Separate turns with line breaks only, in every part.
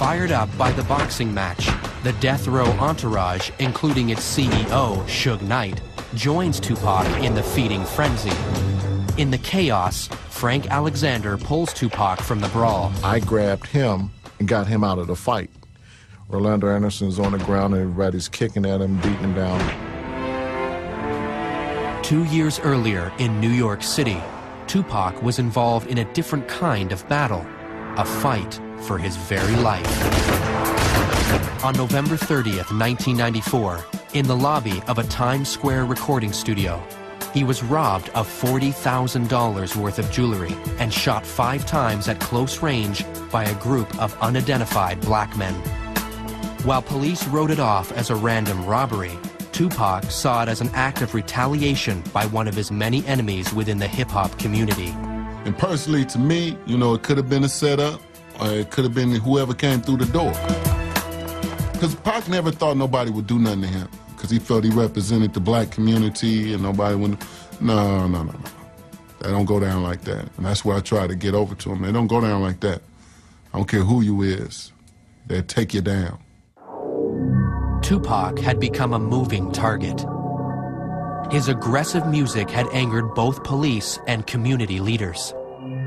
Fired up by the boxing match, the death row entourage, including its CEO, Suge Knight, joins Tupac in the feeding frenzy. In the chaos, Frank Alexander pulls Tupac from the brawl.
I grabbed him and got him out of the fight. Orlando Anderson's on the ground and everybody's kicking at him, beating him down.
2 years earlier in New York City, Tupac was involved in a different kind of battle, a fight for his very life. On November 30th, 1994, in the lobby of a Times Square recording studio, he was robbed of $40,000 worth of jewelry and shot 5 times at close range by a group of unidentified black men. While police wrote it off as a random robbery, Tupac saw it as an act of retaliation by one of his many enemies within the hip-hop community.
And personally, to me, you know, it could have been a setup, or it could have been whoever came through the door. Because Pac never thought nobody would do nothing to him, because he felt he represented the black community and nobody would... No. They don't go down like that. And that's what I try to get over to him. They don't go down like that. I don't care who you is. They'll take you down.
Tupac had become a moving target. His aggressive music had angered both police and community leaders.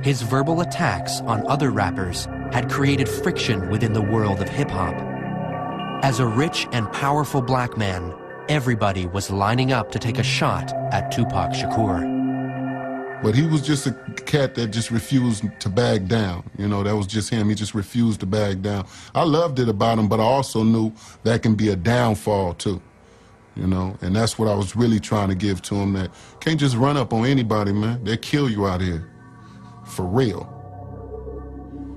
His verbal attacks on other rappers had created friction within the world of hip-hop. As a rich and powerful black man, everybody was lining up to take a shot at Tupac Shakur.
But he was just a cat that just refused to back down. You know, that was just him. He just refused to back down. I loved it about him, but I also knew that can be a downfall too. You know, and that's what I was really trying to give to him, that can't just run up on anybody, man. They'll kill you out here. For real.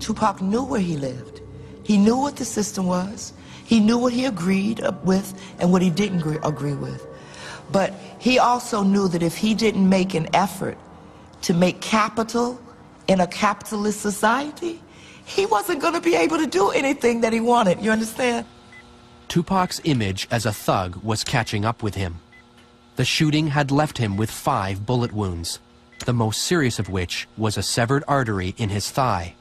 Tupac knew where he lived. He knew what the system was. He knew what he agreed with and what he didn't agree with. But he also knew that if he didn't make an effort to make capital in a capitalist society, he wasn't going to be able to do anything that he wanted. You understand?
Tupac's image as a thug was catching up with him. The shooting had left him with 5 bullet wounds, the most serious of which was a severed artery in his thigh.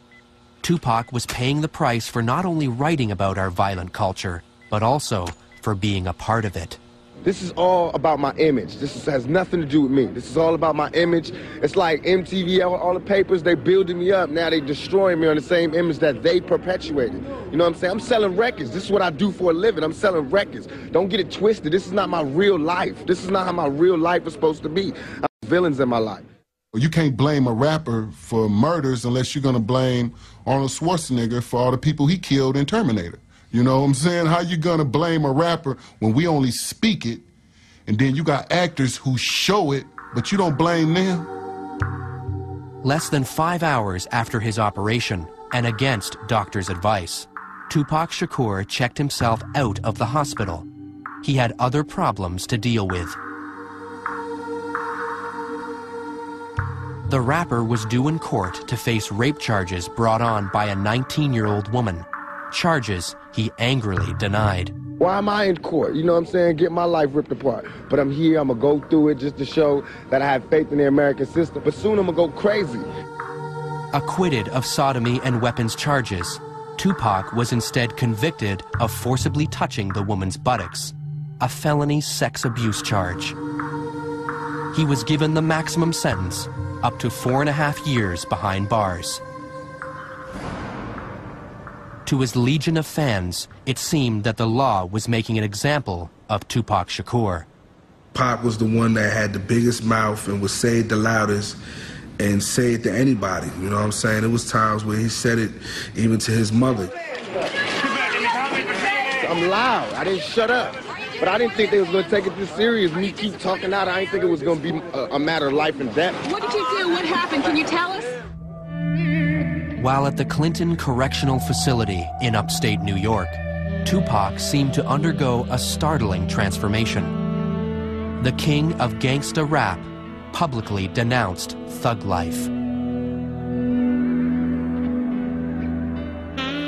Tupac was paying the price for not only writing about our violent culture, but also for being a part of it.
This is all about my image. Has nothing to do with me. This is all about my image. It's like MTV, all the papers, they building me up. Now they destroying me on the same image that they perpetuated. You know what I'm saying? I'm selling records. This is what I do for a living. I'm selling records. Don't get it twisted. This is not my real life. This is not how my real life is supposed to be. I have villains in my life.
You can't blame a rapper for murders unless you're going to blame Arnold Schwarzenegger for all the people he killed in Terminator. You know what I'm saying? How you gonna blame a rapper when we only speak it, and then you got actors who show it, but you don't blame them?
Less than 5 hours after his operation, and against doctors' advice, Tupac Shakur checked himself out of the hospital. He had other problems to deal with. The rapper was due in court to face rape charges brought on by a 19-year-old woman. Charges he angrily denied.
Why am I in court? You know what I'm saying? Get my life ripped apart. But I'm here, I'm gonna go through it just to show that I have faith in the American system. But soon I'm gonna go crazy.
Acquitted of sodomy and weapons charges, Tupac was instead convicted of forcibly touching the woman's buttocks, a felony sex abuse charge. He was given the maximum sentence, up to 4.5 years behind bars. To his legion of fans, it seemed that the law was making an example of Tupac Shakur.
Pac was the one that had the biggest mouth and would say it the loudest and say it to anybody. You know what I'm saying? There was times where he said it even to his mother.
I'm loud. I didn't shut up. But I didn't think they was going to take it this serious. Me keep talking out. I didn't think it was going to be a matter of life and death.
What did you do? What happened? Can you tell us?
While at the Clinton Correctional Facility in upstate New York, Tupac seemed to undergo a startling transformation. The king of gangsta rap publicly denounced thug life.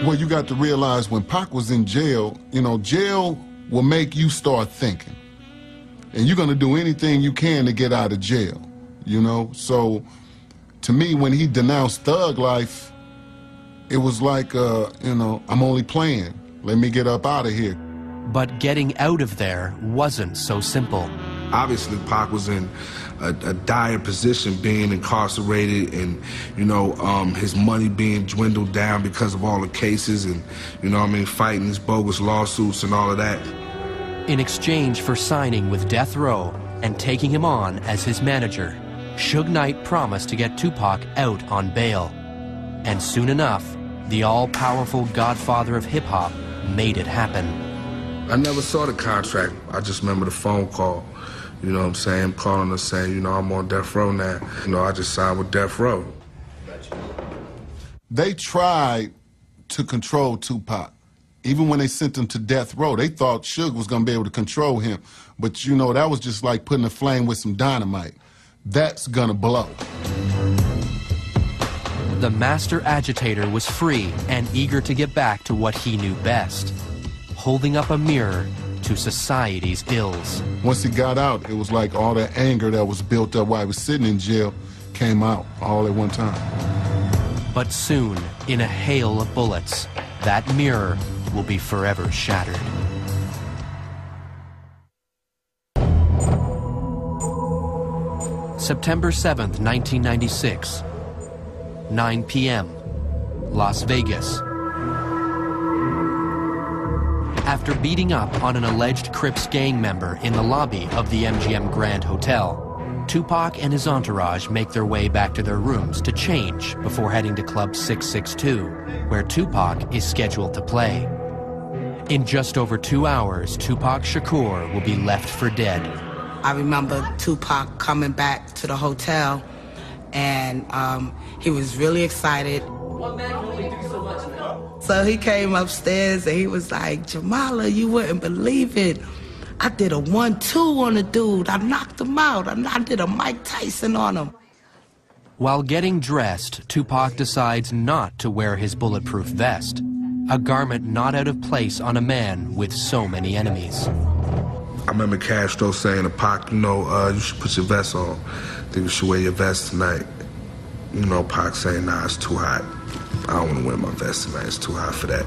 Well, you got to realize when Pac was in jail, you know, jail will make you start thinking. And you're going to do anything you can to get out of jail, you know? So, to me, when he denounced thug life, It was like, you know, I'm only playing. Let me get up out of here.
But getting out of there wasn't so simple.
Obviously, Pac was in a dire position, being incarcerated, and, you know, his money being dwindled down because of all the cases and, you know what I mean, fighting these bogus lawsuits and all of that.
In exchange for signing with Death Row and taking him on as his manager, Suge Knight promised to get Tupac out on bail. And soon enough, the all-powerful godfather of hip-hop made it happen.
I never saw the contract. I just remember the phone call. You know what I'm saying? Calling us saying, you know, I'm on Death Row now. You know, I just signed with Death Row.
They tried to control Tupac. Even when they sent him to Death Row, they thought Suge was going to be able to control him. But, you know, that was just like putting a flame with some dynamite. That's going to blow.
The master agitator was free and eager to get back to what he knew best, holding up a mirror to society's ills.
Once he got out, it was like all that anger that was built up while he was sitting in jail came out all at one time.
But soon, in a hail of bullets, that mirror will be forever shattered. September 7th, 1996, 9 p.m., Las Vegas. After beating up on an alleged Crips gang member in the lobby of the MGM Grand Hotel, Tupac and his entourage make their way back to their rooms to change before heading to Club 662, where Tupac is scheduled to play. In just over 2 hours, Tupac Shakur will be left for dead.
I remember Tupac coming back to the hotel, and he was really excited. So he came upstairs and he was like, Jamala, you wouldn't believe it. I did a 1-2 on the dude. I knocked him out. I did a Mike Tyson on him.
While getting dressed, Tupac decides not to wear his bulletproof vest, a garment not out of place on a man with so many enemies.
I remember Castro saying to Pac, you know, you should put your vest on. I think you should wear your vest tonight. You know, Pac saying, nah, it's too hot. I don't want to wear my vest tonight. It's too hot for that.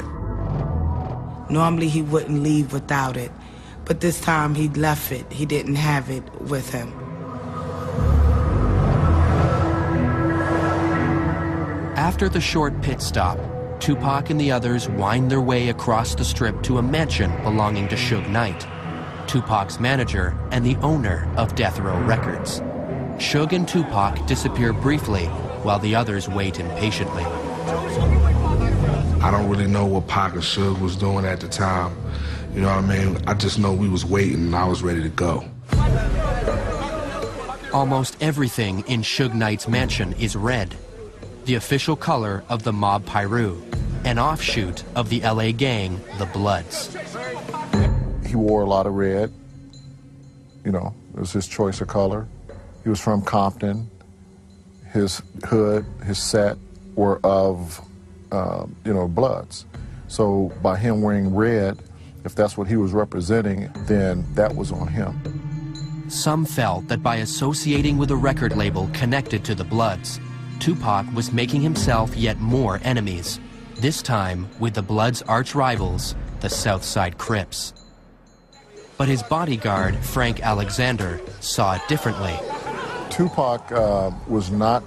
Normally he wouldn't leave without it, but this time he left it. He didn't have it with him.
After the short pit stop, Tupac and the others wind their way across the strip to a mansion belonging to Suge Knight, Tupac's manager and the owner of Death Row Records. Suge and Tupac disappear briefly while the others wait impatiently.
I don't really know what Pac and Suge was doing at the time. You know what I mean? I just know we was waiting and I was ready to go.
Almost everything in Suge Knight's mansion is red, the official color of the Mob Piru, an offshoot of the LA gang, the Bloods.
He wore a lot of red. You know, it was his choice of color. He was from Compton. His hood, his set were of, you know, Bloods. So by him wearing red, if that's what he was representing, then that was on him.
Some felt that by associating with a record label connected to the Bloods, Tupac was making himself yet more enemies, this time with the Bloods' arch rivals, the Southside Crips. But his bodyguard, Frank Alexander, saw it differently.
Tupac was not